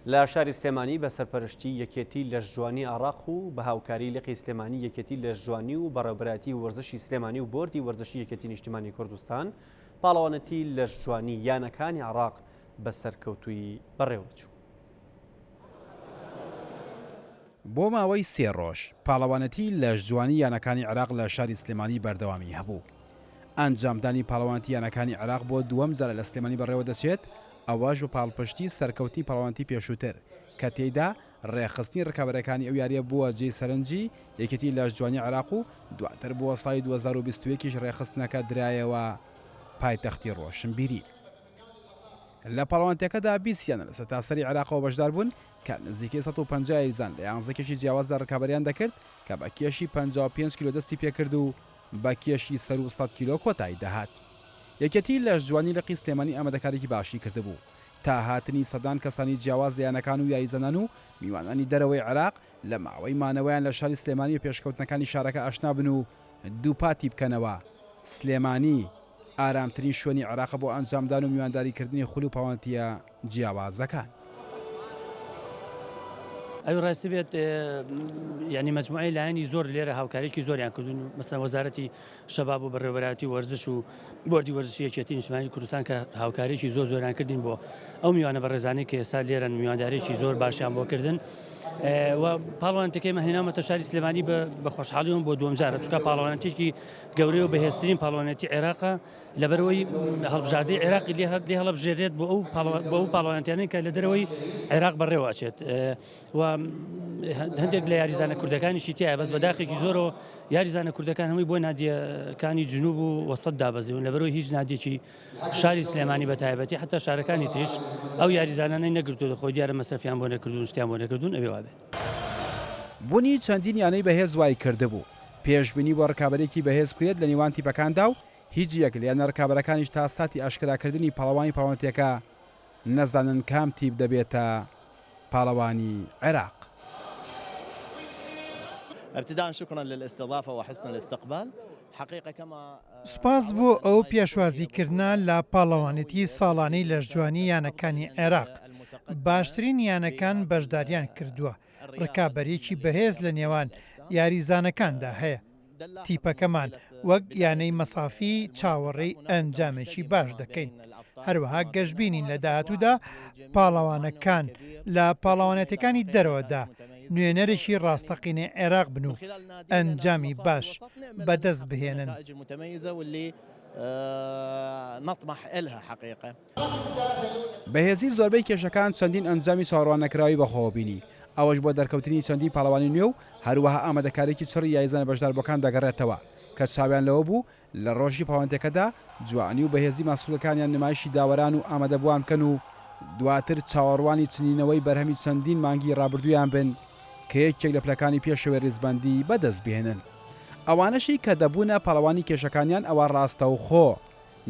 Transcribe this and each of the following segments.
لە شاری سلێمانی بە سەرپەرشتی یەکێتی لەشجوانی عێراق و بە هاوکاری لقی سلێمانی یەکێتی لەشجوانی و بەڕێوەبەرایەتی وەرزشی سلێمانی و بۆردی وەرزشی یەکێتی نیشتیمانی کوردستان پاڵەوانەتی لەشجوانی یانەکانی عێراق بە سەرکەوتووی بەڕێوەچوو. بۆ ماوەی 3 ڕۆژ پاڵەوانەتی لەشجوانی یانەکانی عێراق لە شاری سلێمانی بەردەوامی هەبوو. ئەنجامدانی پاڵەوانەتی یانەکانی عێراق بۆ دووەم جارە لە سلێمانی بەڕێوە دەچێت، ئەوەش بە پاڵپشتی سەرکەوتی پاڵەوانەتی پێشووتر کە تێیدا ڕێخستنی ڕکابەرەکانی ئەو یاریە بووە جێی سەرنجی یەکێتی لەشجوانی عێراق و دواتر بووە ساڵی 2021 ڕێخستنەکە درایەوە پایتەختی ڕۆشنبیری. لە پاڵەوانەتەکەدا 20یان لە سەرتاسەری عێراقەوە بەشدار بوون کە نزیکەی 150 یاریزان لە 11 کێشی جیاوازدا ڕکابەریان دەکرد کە بە کێشی 55 کیلۆ دەستی پێکرد و بە کێشی سەر و 100 کیلۆ کۆتایی دەهات. یەکێتی لەشجوانی لقی سلێمانی ئامادەکاریی باشی کردبوو تا هاتنی سەدان کەسانی جیاواز یانەکان و یاریزەنان و میوانانی دەرەوەی عێراق لە ماوەی مانەوەیان لە شاری سلێمانی و پێشکەوتنەکانی شارەکە ئاشنا بن و دووپاتی بکەنەوە. سلێمانی ئارامترین شوێنی عێراق بۆ ئەنجامدان و میوانداریکردنی خولی و پاڵەوانەتیە جیاوازەکان. ئەوی ڕاستی بێت ینی مەجموعی لایەنی زۆر لێرە هاوکاریکی زۆریان کردون، مەسەن وەزارەتی شەباب و بەڕێوەبەرایەتی وەرزش و بۆردی وەرزشی یەکێتی نیشتیمانی کوردستان کە هاوکاریکی زۆریان کردین بۆ ئەو میوانە بەڕێزانەی کە ئێستا لێرەن میوانداریی زۆر باشیان بۆ کردن. و پاڵەوانەتەکەی مەهێنامەتە شاری سلێمانی بە خۆشحاڵیەوە بۆ دووەم جارە، چونکە پاڵەوانەتێکی گەورەی و بەهێزترین پاڵەوانەتی عێراقە لەبەرەوەی هەڵبژاردەی عێراقی لێ هەڵبژێرێت بۆ ئەو پاڵەوانەتیانەی کە لە دەرەوەی عێراق بەڕێوەچێت. و هەندێک لە یاریزانە کوردەکانیشی تایە، بەس بەداخێکی زۆرەوە یاریزانە کوردەکان هەمووی بۆ نادیەکانی جنوب و وەسەد دابەزیون، لەبەرەوەی هیچ نادیێکی شاری سلێمانی بە تایبەتی حتا شارەکانی تریش ئەو یاریزانانەی نەگرتووە خۆی دیارە مەسرفیان بۆ نەکردون، شتیان بۆ نەکردون ئەوێ وابێت. بوونی چەندین یانەی بەهێز وای کردبوو، پێشبینی بۆ ڕکابەرێکی بەهێز کرێت لە نێوان تیپەکاندا و هیچ یەک لە یانە ڕکابەرەکانیش تا ساتی ئاشکراکردنی پاڵەوانی پاڵەوانەتیەکە نەزانن کام تیپ دەبێتە پاڵەوانی عێراق. ابتداء شكرا للاستضافة وحسن الاستقبال. حقيقة كما سپاس بۆ ئەو پێشوازیکردنا لە پاڵەوانێتی ساڵانەی لەشجوانی یانەکانی عێراق. باشترین یانەکان بەشداریان کردووە، ڕکابەرێکی بەهێز لە نێوان یاریزانەکاندا هەیە. تیپەکەمان وەک یانەی مەسافی چاوەڕێی ئەنجامێکی باش دەکەین. هەروەها گەشتبینین لە داهاتوودا پاڵەوانەکان لە پاڵەوانەتەکانی دەرەوەدا نوێنەرێکی ڕاستەقینەی عێراق بن و ئەنجامی باش بەدەست بهێنن. بەهێزی زۆربەی کێشەکان چەندین ئەنجامی چاوەڕوان نەکراوی بەخۆوە بینی، ئەوەش بۆ دەرکەوتنی چەندی پاڵەوانی نوێ و هەروەها ئامادەکارێکی چڕی یاریزانە بەشدار بۆکان دەگەڕێتەوە کە چاویان لەوە بوو لە ڕۆژی پاڵەوانەتەکەدا جوانی و بەهێزی ماسوولەکانیان نمایشی داوەران و ئامادەبووان بکەن و دواتر چاوەڕوانی چنینەوەی بەرهەمی چەندین مانگی ڕابردوویان بن کە یەکێک لە پلەکانی پێشەوەی ڕێزبەندی بەدەست بهێنن. ئەوانەشی کە دەبوونە پاڵەوانی کێشەکانیان ئەوە ڕاستەوخۆ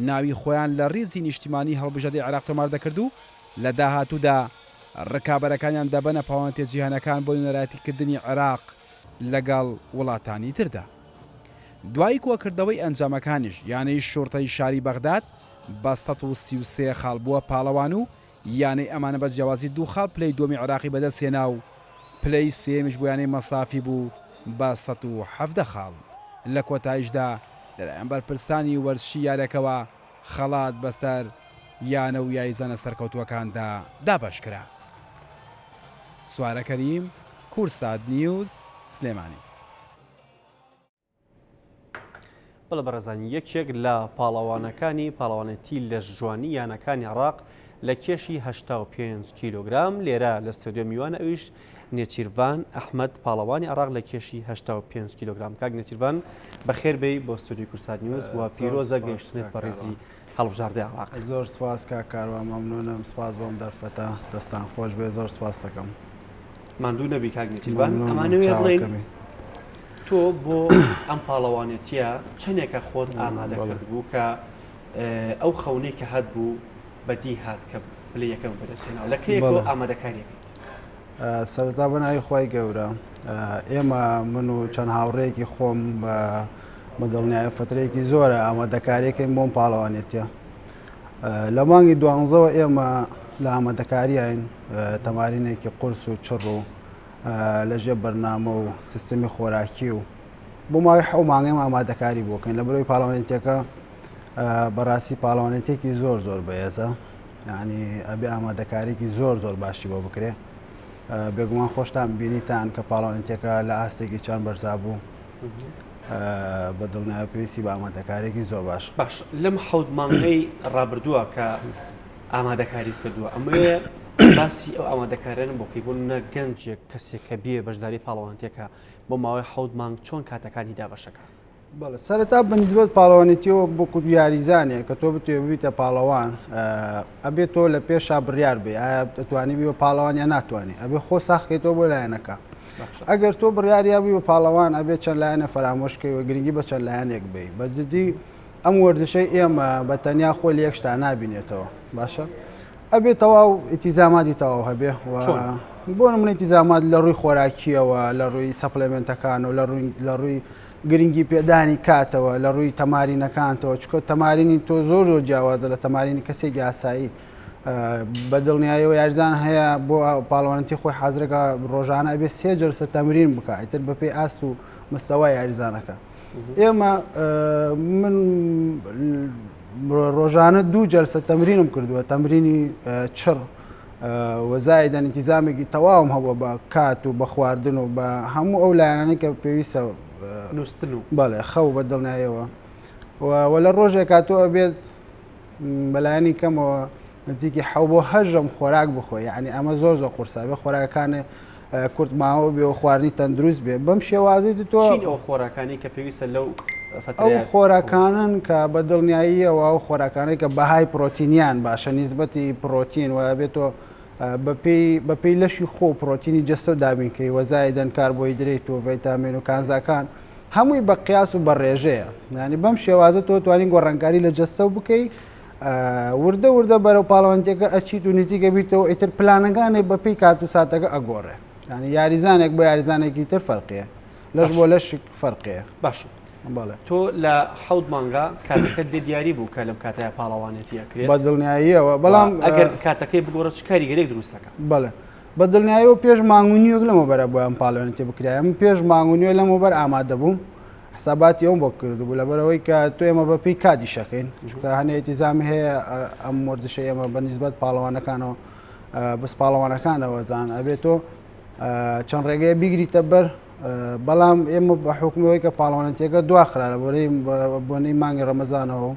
ناوی خۆیان لە ڕیزی نیشتیمانی هەڵبژاردەی عێراق تۆمار دەکرد و لە داهاتوودا ڕکابەرەکانیان دەبەنە پاڵەوانێتە جیهانەکان بۆ نوێنەرایەتیکردنی عێراق لەگەڵ وڵاتانی تردا. دوای کۆکردەوەی ئەنجامەکانیش یانەی شورتەی شاری بەغداد بە 133 خاڵ بووە پاڵەوان و یانەی ئەمانە بە جیاوازی 2 خاڵ پلەی دووەمی عێراقی بەدەستهێنا و پلەی سێمیش بۆ یانەی مەسافی بوو بە 117 خاڵ. لە کۆتاییشدا لەلایەن بەرپرسانی وەرزشی یاریەکەوە خەڵات بەسەر یانە و یاریزانە سەرکەوتووەکاندا دابەشکرا. سوارە کەریم، کورسات نیوز، سلێمانی. بەڵە بەڕێزانی یەکێک لە پاڵەوانەتی لەشجوانی یانەکانی عێراق لە کێشی 85 کیلۆگرام لێرە لە ستۆدیۆ میوانە ئەویش نێچیروان ئەحمەد پاڵەوانی عێراق لە کێشی 85 کیلۆگرام. کاک نێچیروان بەخێر بێی بۆ ستۆدیۆی کورسات نیوز و پیرۆزە گەیشتنێت بە ڕێزی هەڵبژاردەی عێراق. زۆر سپاس کاکاروان، مەمنونم، سپاس بۆم دەرفەتە، دەستان خۆش بێ، زۆر سپاس دەکەم. ماندوو نەبی کاک نێچیروان، ئەمانەوێ بڵێن تۆ بۆ ئەم پاڵەوانێتیە چەندێکە خۆت ئامادە کرد بوو کە ئەو خەونەی کە هات بوو بەدی هات کە بلێ یەکەم بەدەستهێناوە لە کەیەکەوە ئامادەکاریەکەیت؟ سەرەتا بەناوی خۆی گەورە ئێمە من و چەند هاوڕێکی خۆم بە مدڵنیایە فترەیەکی زۆرە ئامادەکاریەکەین بۆم پاڵەوانێتیە. لە مانگی 12ەوە ئێمە لە ئامادەکاریین تەمارینێکی قورس و چڕ و لەژێر بەرنامە و سیستەمی خۆراکی و بۆ ماوەی حەو مانگەی ئامادەکاری بۆکەین لە بەرەوەی پاڵەوانێتیەکە بەڕاستی پاڵەوانێتێکی زۆر بەهێزە، یعنی ئەبێ ئامادەکارێکی زۆر باشی بۆ بکرێ. بێگومان خۆشتان بینیتان کە پاڵەوانێتیەکە لە ئاستێکی چەند بەرزا بوو بە دڵنیایی پێویستی بە ئامادەکارێکی زۆر باش. لەم حەوت مانگەی ڕابردووە کە ئامادەکاریت کردووە، ئەمە باسی ئەو ئامادەکارێنم بۆکەی بۆ نە گەنجێک کەسێک کە بێ بەشداری پاڵەوانێتیەکە بۆ ماوەی حەوت مانگ چۆن کاتەکانی دابەشەکە؟ بەڵێ سەرەتا بەنسبەت پاڵەوانێتیەوە بۆ کورد یاریزانێ کە تۆ بتوێ ببیتە پاڵەوان ئەبێت تۆ لە پێشا بڕیار بێ ئایا دەتوانی بی بە پاڵەوان یا ناتوانانی، ئەبێ خۆ ساختێتەوە بۆ لایەنەکە. ئەگەر تۆ بڕیاریابی بە پاڵەوان ئەبێت چەند لایەنە فەرامۆشکەوە گرنگی بە چەند لایەنێک بێ بەجددی ئەم وەرزشەی ئێمە بە تەنیا خۆ لە یەک شتا نابینێتەوە باشە ئەبێت تەواو ئیتیزاماتی تەواو هەبێ بۆ نمونە ئیتیزامات لە ڕووی خۆراکیەوە لە ڕووی سەپلێمنتەکان و لە ڕووی گرنگی پێدانی کاتەوە لە ڕووی تەمارینەکانتەوە چکە تەمارینی تۆ زۆر جیاوازە لە تەمارینی کەسێکی ئاسایی بە دڵنیاییەوە یاریزان هەیە بۆ پاڵەوانەتی خۆی حەزرەکە ڕۆژانە ئەبێ 3 جەلسە تەمرین بکە ئیتر بەپێی ئاست و مستەوای یاریزانەکە. ئێمە من ڕۆژانە 2 جەلسە تەمرینم کردووە تەمرینی چڕ وەزایدەن ئینتیزامێکی تەواوم هەبووە بە کات و بە خواردن و بە هەموو ئەو لایەنانەی کە پێویستە نووسن و بەڵێ خەو بە دڵنیاییەوە و لە ڕۆژێکا تۆ ئەبێت بەلایەنی کەمەوە نزیکی 7 خۆراک بخۆی، یعنی ئەمە زۆر قورسا بێ خۆراکەکانێ کورت ماوە بێ و خواردنی تەندروست بێ بەم شێوازی تۆ ئەو خۆراکانی کە پێویستە لەو ئەو خۆراکانن کە بە دڵنیاییەوە ئەو خۆراکانەی کە بەهای پرۆتینیان باشە نیسبەتی پرۆتین و بێتۆ بەپێی لەشی خۆ پرۆتینی جەستە دابینکەی وەزایدەن کاربۆیدرێت و ڤیتامین و کانزاکان هەمووی بە قیاس و بە ڕێژەیە، ینی بەم شێوازە تۆ توانین گۆڕانکاری لە جەستە بکەی وردە بەرەو پاڵەوانتیەکە ئەچیت و نزیکە بیتەوە ئیتر پلانەکانی بەپێی کات و ساتەکە ئەگۆڕێ، ینی یاریزانێک بۆ یاریزانێکی تر فەرقیە لەش بۆ لەش فەرقەیە. باش تۆ لە حەوت مانگا کاتەکە دێ دیاری بوو کە لەم کاتەیە پاڵەوانێتیەکرێت بە دڵنیاییەوە، بەڵام ئەگەر کاتەکەی بگۆڕە چ کاری گەرێک دروستەکە؟ بەڵێ بە دڵنیاییەوە پێش مانگونیۆک لەمە بەرە بۆ ئەم پاڵەوانێتی بکرایە من پێش مانگونیۆ لەمە بەر ئامادە بووم حساباتی ئەوم بۆ کردبوو لەبەرەوەی کە تۆ ئێمە بەپێی کاتی شەکەین چونکە هەنێ ئیتیزامی هەیە ئەم وەرزشە ئێمە بە نیسبەت پاڵەوانەکانەوە بەس پاڵەوانەکانەوە ئەبێت تۆ چەند ڕێگەیە بیگریتە بەر بەڵام ئێمە بە حکومەوەی کە پاڵەوانەتیەکە دواخرا لە بۆنەی مانگی ڕەمەزانەوە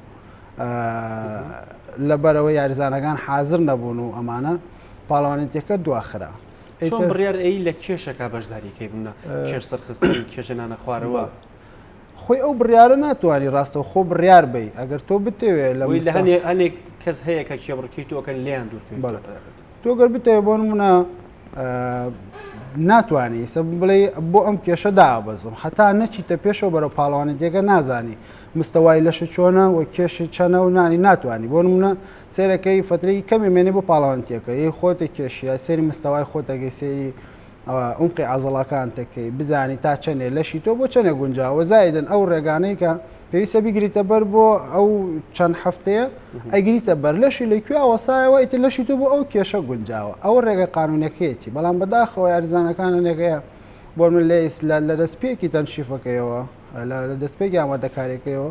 لەبەرەوە یاریزانەکان حازر نەبوون و ئەمانە پاڵەوانێتیەکە دواخرا. چۆن بڕیار ئەی لە کێشەکە بەشداریکەی بوونە کێش سەرخستنی کێشەنانە خوارەوە خۆی ئەو بڕیارە ناتوانانی ڕاستەوە خۆ بڕیار بی ئەگەر تۆ بتەوێت لە هەنێک کەس هەیە کە کێبڕکەی تۆکەن لیان دوور تۆ گەر بتەوێت بۆ نمونە ناتوانانی سە بڵێ بۆ ئەم کێشە دابەزم هەتا نەچیتە پێشەوە بەرەو پاڵەوانێتیەکە نازانی مستەوای لەشە چۆنە و کێشی چەنە و نانی ناتوانانی بۆ نمونە سێرەکەی فترەی کەمی مێنێ بۆ پاڵەوانتیەکە یەی خۆتە کێشیە سێری مستەوای خۆتەگەی سێری ئەوقی عەزەڵەکان تەکەی بزانی تا چەندێ لەشی تۆ بۆ چەندێک گونجاوە زایدن ئەو ڕێگانەی کە پێویستە بیگریتە بەر بۆ ئەو چەند هەفتەیە ئەگریتە بەر لەشی لەکوێ وەسایەوە ئیتر لەشی تۆ بۆ ئەو کێشە گونجاوە ئەوە ڕێگە قانونەکەیەتی بەڵام بەداخەوە یاریزانەکانە نێگەیە بۆ من لە دەستپێکی تەنشیفەکەیەوە لە دەستپێکی ئامادەکاریەکەیەوە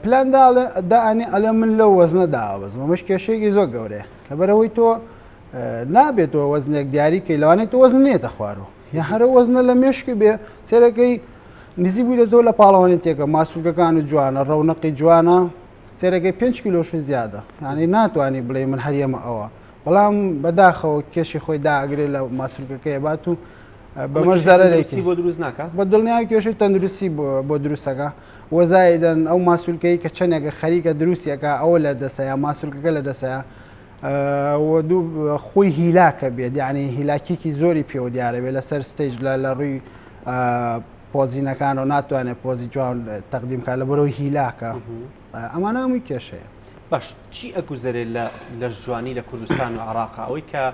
پلاندا دائنی ئەلێ من لەو وەزنە داوەزم ئەمەش کێشەیەکی زۆر گەورەیە لەبەرەوەی تۆ نابێتەوە وەزنێک دیاریکەی لەوانێت تۆ وەزن نێتە خوارەوە یا هەرە وەزنە لە مێشکی بێ سێرەکەی نزیک بوویدەوە لە پاڵەوانێتیەکە ماسوولگەکان و جوانە ڕەونەقی جوانە سێرەکەی 5 کیلۆش زیادە یعنی ناتوانانی بڵێ من هەریەمە ئەوە بەڵام بەداخەوە کێشی خۆی داگرێت لە ماسوولگەکەی بات و بەمەش زارەرێکی بۆ دروست ناکە بە دڵنیای کێشەی تەندروستی بۆ دروستەکە وەزایدەن ئەو ماسوولکەی کە چەندێکە خەریکە دروستیەکە ئەوە لە دەسەیە ماسوولکەکە لە دەسەیە دوو خۆی هیلاکە بێت یعنی هیلاکیکی زۆری پێوە دیارە بێت لەسەر ستێج لە ڕووی پۆزینەکان و ناتوانێت پۆزی جوان تەقدیمکە لە بەرەوەی هیلاکە ئەمانە هەمووی کێشەیە. باش چی ئەگوزارێت لە جوانی لە کوردستان و عێراق ئەوەی کە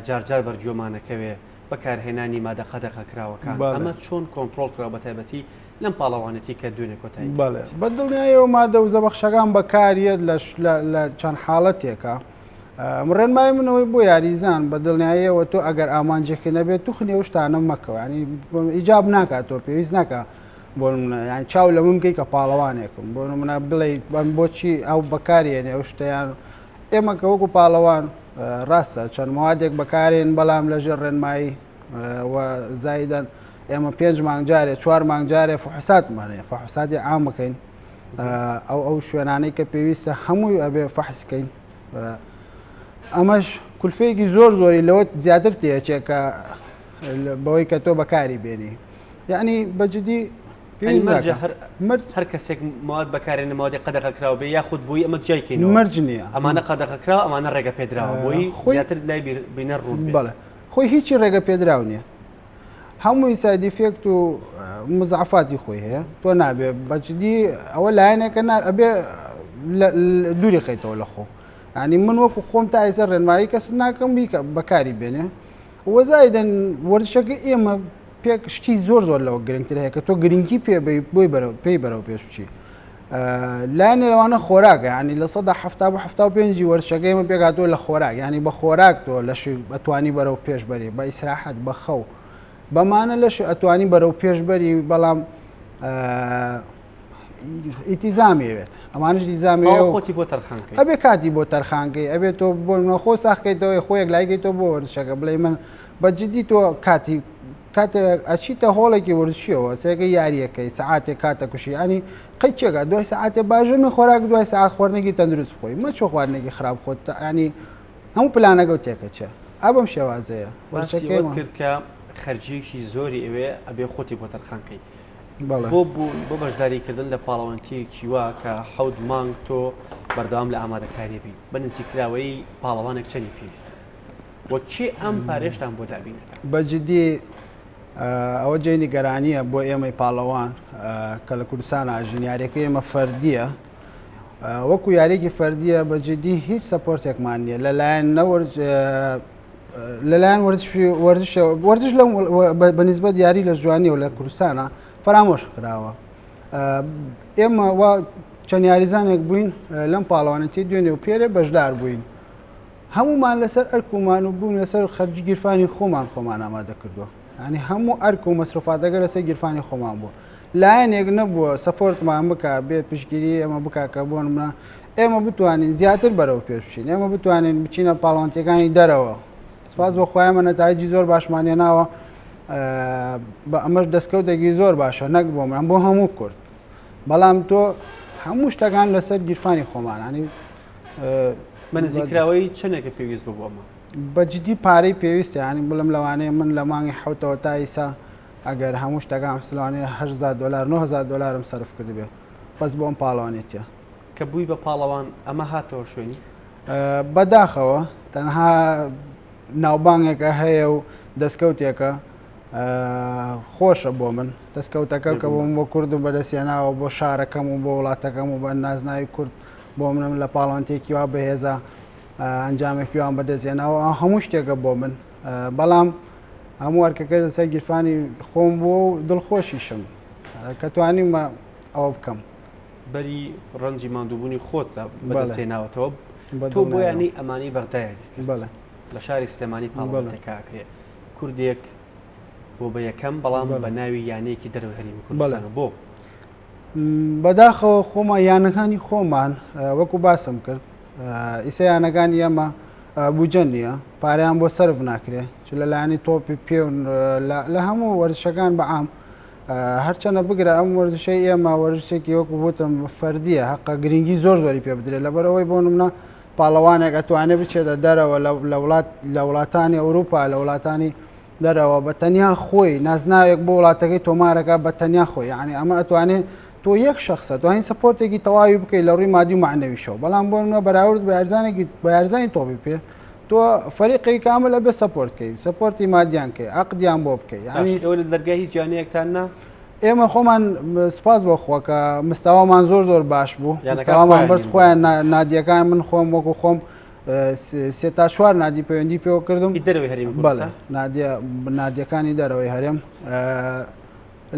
جارجار بەرگۆمانەکەوێ بەکارهێنانی مادە قەدەغەکراوەکان ئەمە چۆن کۆنتترۆل کرا بە تایبەتی لەم پاڵەوانەتی کە دوێنێ کۆتایی بەڵێ بە دڵنیایەوە مادە و زەبەخشەکان بەکارێت لە چەند حاڵەتێکە ڕێنمای منەوەی بۆ یاریزان بە دڵنیاییەوە تۆ ئەگەر ئامانجێکی نەبێت تو خنێ شتانە مەکەوە ینی ئیجاب ناکات تۆ پێویست ناکە بۆ یان چاو لە من بکەی کە پاڵەوانێکم بۆ منە بڵێ بۆچی ئەو بەکارێنێ ئەو شتیان ئێمە کە وەکو پاڵەوان ڕاستە چەند موادێک بەکارێن بەڵام لەژێر ڕێنمایی زایدەن ئێمە 5 مانگجارێ 4 مانگجارێ فحوساتمانەیە فحوساتی عام بکەین ئەو شوێنانەی کە پێویستە هەمووی ئەبێ فەحسکەین ئەمەش کولفەیەکی زۆری لەوە زیاتر تێچێکە بەوەی کە تۆ بەکاری بێنی یعنی بەجددی هەر کەسێک مواد بەکارێنە مادی قەدەغەکراوە بێ یاخود بووی ئەمە جایکەین مەرج نییە ئەمانە قەدەغەکراوە ئەمانە ڕێگە پێدراوە بۆی زیاتر لای بینە ڕوون بەڵێ خۆی هیچی ڕێگە پێدراو نییە هەمووی سایدیفێکت و مزعفاتی خۆی هەیە تۆ نابێ بەجددی ئەوە لایەنێکە ئەبێ دووری خەیتەوە لە خۆ ینی من وەکو خۆم تا ئایسەر ڕێنمایی کەس ناکەم بیکە بەکاری بێنێ وەزایدەن وەرزشەکە ئێمە پێک شتی زۆر لەوە گرنگتر هەیە کە تۆ گرنگی پێ بۆی پێی بەرەو پێش بچی لایەنێ لەوانە خۆراکە ینی لە 1970 وەرزشەکە ئێمە پێکاتۆ لە خۆراک ینی بە خۆراک تۆ لەش ئەتوانی بەرەو پێشبەری بە ئیسراحەت بە خەو بەمانە لەش ئەتوانی بەرەو پێشبەری بەڵام ئیتیزامێت ئەمانش دیزامێ خۆتی بۆ تەرخانکەی ئەبێ کاتی بۆ تەرخانکەی ئەبێت تۆ بۆ نەخۆ ساخکەیتەوەی خۆیەک لایگەیتەوە بۆ وەرزشەکە بڵێ من بەجددی تۆ کاتێ ئەچیتە هۆڵێکی وەرزشیەوە سێگە یاریەکەی سعاتێک کاتە کوشی ینی قەی چێگە دوای سعاتێ باشژەمی خۆراک دوای سعات خواردنێکی تەندروست بخۆی مەچۆ خواردنێکی خراپ خۆت ینی هەموو پلانەگە و تێکەچە ئەبم شێوازەیە کرد کە خەرجیەکی زۆری ئەوێ ئەبێ خۆتی بۆ تەرخانکەی بۆ بەشداریکردن لە پاڵەوانتیەکی وا کە 7 مانگ تۆ بەردەوام لە ئامادەکاریبی بە نزیکراوەی پاڵەوانێک چەندی پێویستە بۆ چی ئەم پارێشتان بۆ دابینەکە بەجددی ئەوە جێنی گەرانیە بۆ ئێمەی پاڵەوان کە لە کوردستان ئاژین یاریەکە ئێمە فەردیە وەکو یاریێکی فەردیە بەجددی هیچ سەپۆرتێکمان نییە لەلایەن لەلایەن وەرزش لەم بەنسبەت یاری لە جوانی و لە کوردستانە فرامۆش کراوە ئێمە وا چەند یاریزانێک بووین لەم پاڵەوانەتی دوێنێ و پێرێ بەشدار بووین هەمومان لەسەر ئەرکومان و بوون لەسەر خەرجی گیرفانی خۆمان ئامادە کردووە ینی هەموو ئەرک و مەسرفاتەکە لەسەر گیرفانی خۆمان بوو لایەنێک نەبووە سەپۆرتمان بکە بێت پشگیری ئەمە بکە کە بۆ منە ئێمە بتوانین زیاتر بەرەو پێش بچین ئێمە بتوانین بچینە پاڵەوانتیەکانی دەرەوە سپاس بۆ خۆیان نەتایجی زۆر باشمانێناوە بە ئەمەش دەستکەوتێکی زۆر باشە نەک بۆ من بۆ هەموو کورد بەڵام تۆ هەموو شتەکان لەسەر گیرفانی خۆمانانی منزیکراوەی چەندێکە پێویست بۆ ئەمە بەجددی پارەی پێویستە ینی بڵم لەوانەیە من لە مانگی حوتەوە تا ئیسا ئەگەر هەموو شتەکان سلوانەیە 8,000 دلار 9,000 دلارم سەرف کردبێ بەس بۆم پاڵەوانێتە کە بووی بە پاڵەوان ئەمە هاتەوە شوێنی بەداخەوە تەنها ناوبانگێکە هەیە و دەستکەوتێکە خۆشە بۆ من دەستکەوتەکە کە بۆم بۆ کوردم بەدەستێناوە بۆ شارەکەم و بۆ وڵاتەکەم و بە نازناوی کورد بۆ منم لە پاڵەوانتێکی وا بەهێزە ئەنجامێکیوان بەدەستێناوە هەموو شتێکە بۆ من بەڵام هەموو وەرکەکە لەسەر گیرفانی خۆم بۆ و دڵخۆشیشم کە توانیمە ئەوە بکەم بەری ڕەنجی ماندووبوونی خۆت بەدەستێناوەتەوە تۆ بۆیانی ئەمانی بەغدایاری بەڵێ لە شاری سلێمانی پاڵەوانتێکاکرێ کوردێک بۆ بە یەکەم بەڵام بە ناوی یانەیەکی دەرەوە هەرێمی کوردستانە بۆ بەداخەوە خۆمان یانەکانی خۆمان وەکو باسم کرد ئیسە یانەکانی ئێمە بوجە نییە پاریان بۆ سرف ناکرێ چ لەلایەنی تۆپی پێون لە هەموو وەرزشەکان بەعام هەرچەنە بگرە ئەم وەرزشەی ئێمە وەرزشێکی وەکو بوتم فەردیە حەقە گرنگی زۆری پێ بدرێت لەبەرەوەی بۆ نمونە پاڵەوانێک ئەتوانێت بچێتە دەرەوە لە وڵاتانی ئەوروپا لە وڵاتانی دەرەوە بە تەنیا خۆی نازناوێک بۆ وڵاتەکەی تۆمارەکە بە تەنیا خۆی یعنی ئەمە ئەتوانێت تۆ یەک شخصە توانین سپۆرتێکی تەواوی بکەیت لە ڕووی مادی و معنەویشەوە بەڵام بۆ منە بەراورد بە یارزانی تۆبی پێ تۆ فەریقی کامل ئەبێ سپۆرتکەی سپۆرتی مادیانکەی عەقدیان بۆ بکەیت ئەوە لە دەرگای هیچ جانەیەکتان نا ئێمە خۆمان سپاس بۆ خۆکە مستاوامان زۆر باش بوو مستاوامان بەرز خۆیان نادیەکان من خۆم وەکو خۆم 3 تا 4 نادی پەیوەندی پێوە کردم بەڵێ نادیەکانی دەرەوەی هەرێم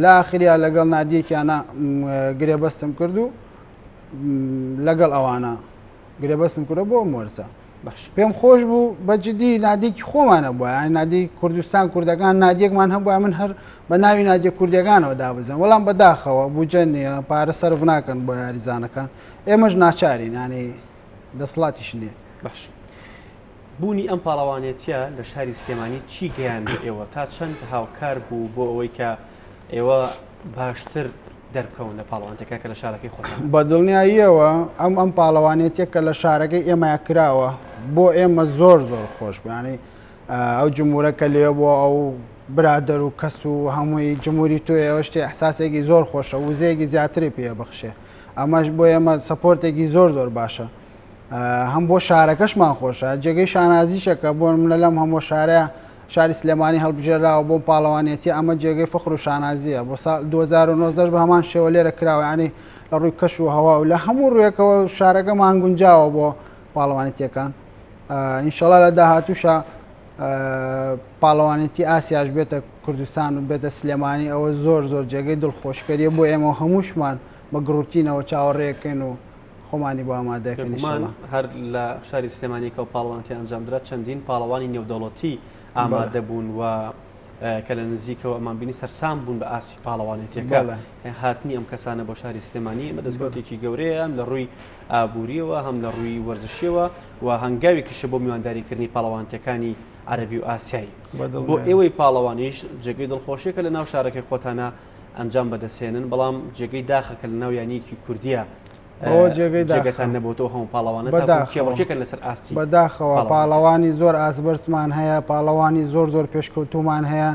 لە ئاخریا لەگەڵ نادیەکیانە گرێبەستم کرد و لەگەڵ ئەوانە گرێبەستم کردە بۆ مۆرسە باش پێم خۆش بوو بەجددی نادێکی خۆمانە بووە نادی کوردستان کوردەکان نادێکمان هەبووە من هەر بە ناوی نادێ کوردیەکانەوە دابزن وەڵام بەداخەوە بووجە نییە پارە سەرف ناکەن بۆ یاریزانەکان ئێمەش ناچارین ینی دەسڵاتیش نییە باش بوونی ئەم پاڵەوانێتیە لە شاری سلێمانی چی گەیان ئێوە تا چەند هاوکار بوو بۆ ئەوەی کە ئێوە باشتر دەربکەون لە پاڵەوانێتەکە کە لە شارەکەی خۆتان بە دڵنیاییەوە ئەم پاڵەوانێتێک کە لە شارەکەی ئێمە کراوە بۆ ئێمە زۆر خۆش بووانی ئەو جمهورەکە لێ بۆ ئەو برادەر و کەس و هەمووی جمهوری تۆ ئێوە شتێ احساسێکی زۆر خۆشە وزەیەکی زیاتری پێ بەخشێ ئەمەش بۆ ئێمە سەپۆرتێکی زۆر باشە هەم بۆ شارەکەشمان خۆشە جێگەی شانازیشەکە بۆ منە لەم هەموو شارەیە شاری سلێمانی هەڵبژێراوە بۆ پاڵەوانێتی ئەمە جێگەی فخر و شانازیە بۆ ساڵ 2009 بە هەمان شێوە لێرە کراوە ینی لە ڕووی کەش و هەوا و لە هەموو ڕوویەکەوە شارەکەمان گونجاوە بۆ پاڵەوانێتیەکان ئینشەڵا لە داهاتووشە پاڵەوانێتی ئاسیاش بێتە کوردستان و بێتە سلێمانی ئەوە زۆر جێگەی دڵخۆشکەریە بۆ ئێمە هەمووشمان بە گڕوتینەوە چاوەڕێەکەین و خۆمانی بۆ ئامادەکەن هەر لە شاری سلێمانیکە و پاڵەوانتی ئەنجامدرا چەندین پاڵەوانی نێودەوڵەتی ئامادە بوون و کە لە نزیکەوە ئەمان بینی سەرسام بوون بە ئاسی پاڵەوانێتیەکە هاتنی ئەم کەسانە بۆ شاری سلێمانی ئەمە دەستگەوتێکی گەورەیە هەم لە ڕووی ئابووریەوە هەم لە ڕووی وەرزشیەوە و هەنگاوێکیشە بۆ میوانداریکردنی پاڵەوانتەکانی عەرەبی و ئاسیایی بۆ ئێوەی پاڵەوانیش جێگەی دڵخۆشیەکە لە ناو شارەکەی خۆتانە ئەنجام بەدەسێنن بەڵام جێگەی داخەکە لە ناو یانیکی کوردیە جێگەتان نەبووەوە هەموو پاڵەوانە کێوەکەن لەسەر ئاستی بەداخەوە پاڵەوانی زۆر ئاسبەرسمان هەیە پاڵەوانی زۆر پێشکەوتومان هەیە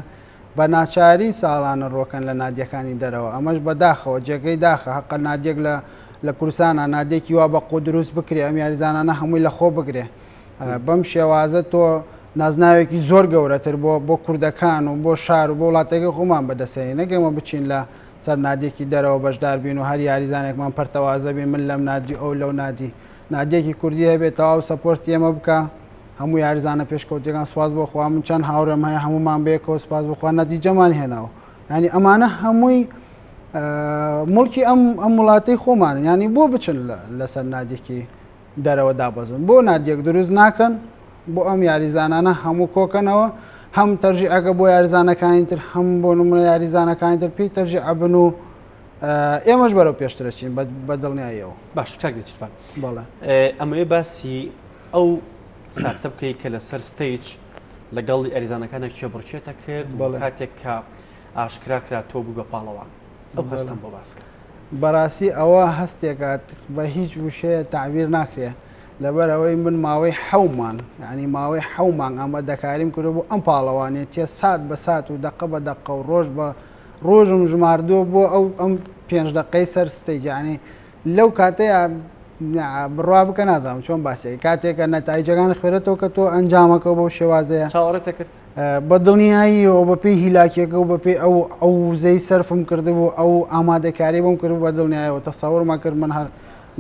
بە ناچاری ساڵانە ڕۆکەن لە نادیەکانی دەرەوە ئەمەش بەداخەوە جێگەی داخە حەقە نادێک لە کوردستانە نادێکی وا بە قۆ دروست بکرێ ئەم یاریزانانە هەمووی لە خۆ بگرێ بەم شێوازە تۆ نازناوێکی زۆر گەورەتر بۆ کوردەکان و بۆ شار و بۆ وڵاتەکە خۆمان بەدەسێنی نەگەمە بچین لە سەر نادێکی دەرەوە بەشدار بین و هەر یاریزانێکمان پەرتەوازە بین من لەم نادی ئەو لەو نادی نادێکی کوردی هەبێتەوە و سەپۆرتی ئێمە بکە هەموو یاریزانە پێشکەوتەکان سواز بۆ خوا من چەند هاوڕێم هەیە هەمومان بێکەوە سپاس بخوا نەتیجەمان هێناوە ینی ئەمانە هەمووی مڵکی ئەم وڵاتەی خۆمانن ینی بۆ بچن لەسەر نادێکی دەرەوە دابەزن بۆ نادێک دروست ناکەن بۆ ئەم یاریزانانە هەموو کۆکەنەوە هەم تەرژی ئەگە بۆ یاریزانەکانی تر هەم بۆ نمونە یاریزانەکانی تر پێی تەرژی ئەبن و ئێمەش بەرەو پێشترەچین بە دڵنیاییەوە باش کاکدێتیفان بەڵێ ئەمەیە باسی ئەو ساتە بکەی کە لەسەر ستەیج لەگەڵی ئەریزانەکانە کێبڕکێتە کرد کاتێک کە ئاشکرا کرا تۆ بوو بە پاڵەوان ئەو هەستم بۆ باسکە بەڕاستی ئەوە هەستێکات بە هیچ وشەیە تعبیر ناکرێ لەبەر ئەوەی من ماوەی حەومان ینی ماوەی حەومان ئەمە دەکاریم کردو بۆ ئەم پاڵەوانێتیە سات بە سات و دقە بە دقە و ڕۆژ بە ڕۆژم ژماردووە بۆ ئەم 5 دقەی سەر ستەیجانی لەو کاتەیە بڕوا بکە نازانم چۆن باسێک کاتێکە نەتایجەکان خوێرێتەوە کە تۆ ئەنجامەکە بۆ شێوازەیە چاوەڕێتە کرد بە دڵنیاییەوە بە پێی هیلاکێکە و بە پێی ئەو وزەی سەرفم کردبوو ئەو ئامادەکاری بۆم کرد بە دڵنیایەوە تەسەوڕما کرد من هەر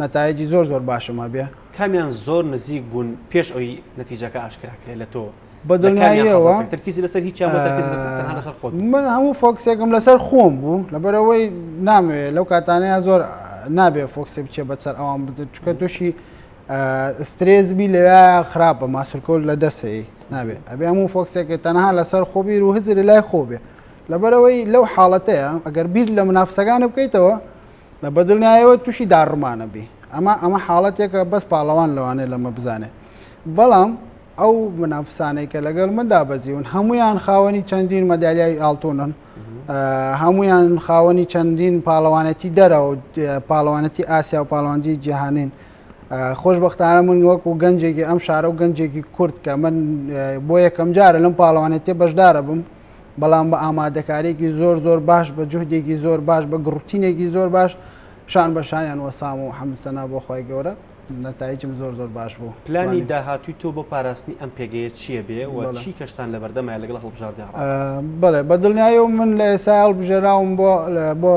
نەتایجی زۆر باشمە بێ کامیان زۆر نزیک بوون پێش ئەوی نەتیجەکە ئاشکراکرێ لە تۆ بە دڵنیاییەوە تەرکیزی لەسەر هیچ لەسەر خۆت من هەموو فۆکسێکم لەسەر خۆم بوو لەبەرەوەی نامەوێت لەو کاتانەیە زۆر نابێ فۆکسێ بچێ بەسەر ئەوان چکە تووشی سترێزبی لەوێ خراپە ماسولکۆل لە دەسەی نابێت ئەبێ هەموو فۆکسێکی تەنها لەسەر خۆبیر و هزری لای خۆبێ لەبەرەوەی لەو حاڵەتەیە ئەگەر بیر لە منافسەکانە بکەیتەوە لە بەدڵنیایەوە تووشی داڕمانە بی ئەمە حاڵەتێکە بەس پاڵەوان لەوانێ لەمە بزانێت بەڵام ئەو منافسانەی کە لەگەڵ مندا بەزیون هەمویان خاوەنی چەندین مەدالیای ئاڵتونن هەمویان خاوەنی چەندین پاڵەوانەتی دەرەوە پاڵەوانەتی ئاسیا و پاڵەوانجی جیهانین خۆشبەختانە من وەکو گەنجێکی ئەم شارە و گەنجێکی کورد کە من بۆ یەکەم جارە لەم پاڵەوانێتی بەشدارە بم بەڵام بە ئامادەکارێکی زۆر باش بە جوهدێکی زۆر باش بە گڕوتینێکی زۆر باش شان بەشانیان وەسام و حەمدسەنا بۆ خۆی گەورە نەتایجم زۆر باش بوو پلانی داهاتووی تۆ بۆ پاراستنی ئەم پێگەیە چییە بێ و چی کەشتان لە بەردەمای لەگەڵ هەڵبژاردی بڵێ بە دڵنیایە من لە ئێستا هەڵبژێراوم بۆ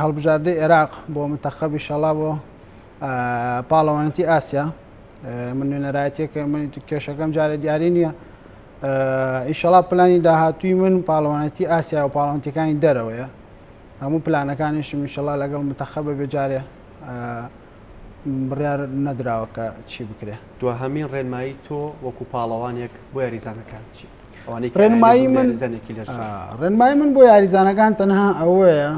هەڵبژاردەی عێراق بۆ منتەخەبی شەڵا بۆ پاڵەوانەتی ئاسیا من نوێنەرایەتێکە من کێشەکەم جارە دیاری نییە ئیشەڵا پلانی داهاتووی من پاڵەوانەتی ئاسیا و پاڵەوانەتیەکانی دەرەوەیە هەموو پلانەکانیشم ئیشەڵا لەگەڵ منتەخەبە بێجارێ بڕیار نەدراوە کە چی بکرێ. دو هەمین ڕێنمایی تۆ وەکو پاڵەوانێک بۆ یاریزانەکان چی؟ ڕێنمایی من بۆ یاریزانەکان تەنها ئەوەیە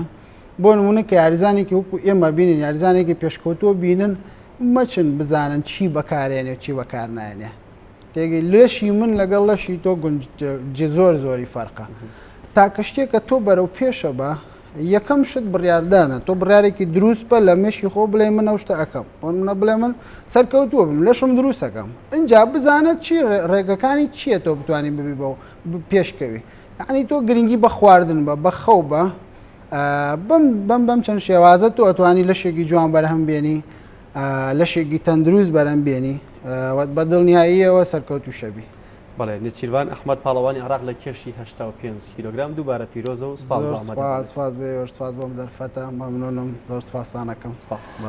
بۆ نمونە کە یاریزانێکی وەکو ئێمە بینین یاریزانێکی پێشکەوتووە بینن مەچن بزانن چی بەکارێنێ چی بەکار نایێنێ. تێگەی لێشی من لەگەڵ لەشی تۆ زۆر زۆری فەرقە. تاکە شتێکە تۆ بەرەو پێشە بە یەکەم شت بڕاردانە تۆ بڕارێکی دروست بە لە مێشی خۆ بڵێ من ئەو شتە ئەەکەم منە بڵێ من سەرکەوتووە بم لەشم دروستەکەم اینجا بزانێت چی ڕێگەکانی چییە تۆ بتوانانی ببی بە پێشکەوی ینی تۆ گرنگی بە خواردن بە بەخەو بە بەم چەند شێوازە تۆ ئەتوانی لەشێکی جوان بەرهەم بێنی لەشێکی تەندروست بەرەم بێنی بە دڵنیاییەوە سەرکەوت و شەبی. بەڵێ نێچیروان ئەحمەد پاڵەوانی عراق لە کێشی 85 کیلوگرام دووبارە پیرۆزە و سپاس بێ سپاس بۆم دەرفەتە مەمنونم زۆر سپاسانەکەم.